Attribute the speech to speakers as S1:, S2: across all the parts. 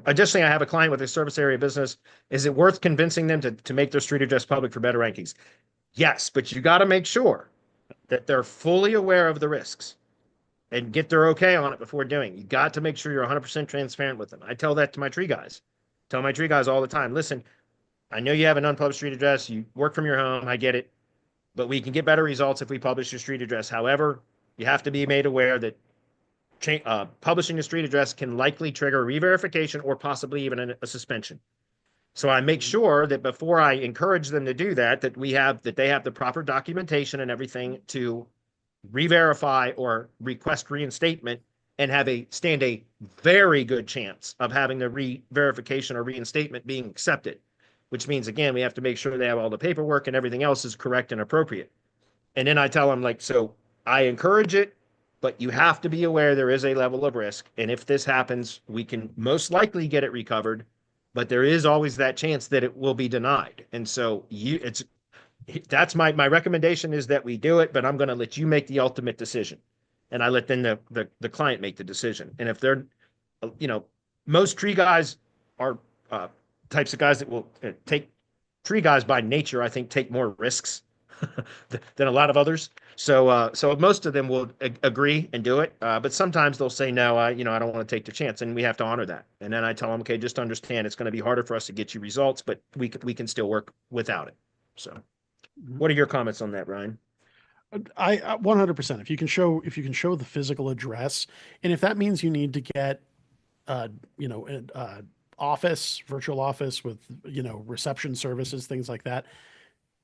S1: Additionally, I have a client with a service area business. Is it worth convincing them to make their street address public for better rankings? Yes, but you got to make sure that they're fully aware of the risks and get their okay on it before doing. You got to make sure you're 100% transparent with them. I tell that to my tree guys. Tell my tree guys all the time. Listen, I know you have an unpublished street address. You work from your home. I get it, but we can get better results if we publish your street address. However, you have to be made aware that publishing a street address can likely trigger re-verification or possibly even a suspension. So I make sure that before I encourage them to do that, that they have the proper documentation and everything to re-verify or request reinstatement and stand a very good chance of having the re-verification or reinstatement being accepted, which means, again, we have to make sure they have all the paperwork and everything else is correct and appropriate. And then I tell them, like, so I encourage it, but you have to be aware there is a level of risk. And if this happens, we can most likely get it recovered, but there is always that chance that it will be denied. And so that's my recommendation is that we do it, but I'm going to let you make the ultimate decision. And I let then the client make the decision. And if they're, most tree guys are types of guys that will tree guys by nature, I think, take more risks than a lot of others. So most of them will agree and do it. But sometimes they'll say, no, I don't want to take the chance, and we have to honor that. And then I tell them, okay, just understand it's going to be harder for us to get you results, but we can still work without it. So what are your comments on that, Ryan?
S2: I 100%. If you can show the physical address, and if that means you need to get, office, virtual office with, reception services, things like that,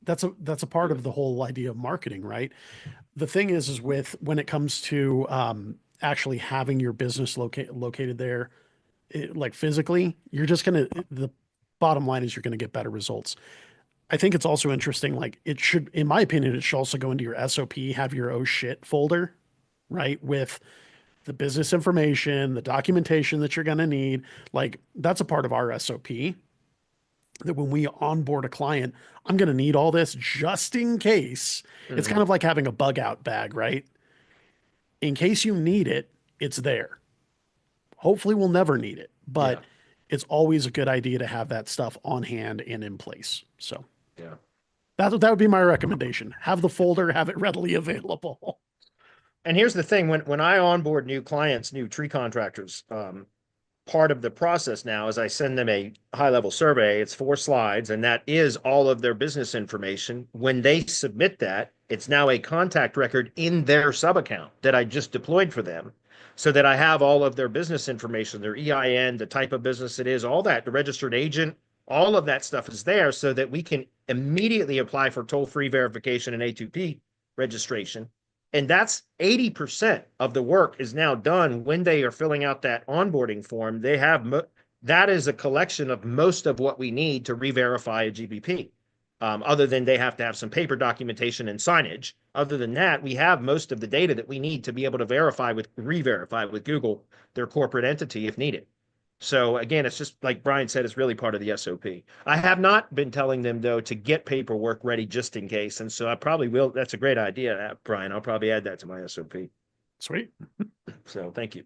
S2: that's a part of the whole idea of marketing, right? The thing is when it comes to actually having your business located there, like physically, the bottom line is you're gonna get better results. I think it's also interesting, like in my opinion, it should also go into your SOP, have your oh shit folder, right? With the business information, the documentation that you're going to need. Like that's a part of our SOP that when we onboard a client, I'm going to need all this just in case. Mm-hmm. It's kind of like having a bug out bag, right? In case you need it, it's there. Hopefully we'll never need it, but it's always a good idea to have that stuff on hand and in place. So
S1: yeah,
S2: that would be my recommendation. Have the folder, have it readily available.
S1: And here's the thing, when I onboard new clients, new tree contractors, part of the process now is I send them a high-level survey. It's 4 slides, and that is all of their business information. When they submit that, it's now a contact record in their sub-account that I just deployed for them, so that I have all of their business information, their EIN, the type of business it is, all that, the registered agent, all of that stuff is there so that we can immediately apply for toll-free verification and A2P registration. And that's 80% of the work is now done when they are filling out that onboarding form. They have that is a collection of most of what we need to re-verify a GBP. Other than they have to have some paper documentation and signage. Other than that, we have most of the data that we need to be able to re-verify with Google, their corporate entity if needed. So again, it's just like Brian said, it's really part of the SOP. I have not been telling them, though, to get paperwork ready just in case. And so I probably will. That's a great idea, Brian. I'll probably add that to my SOP.
S2: Sweet.
S1: So thank you.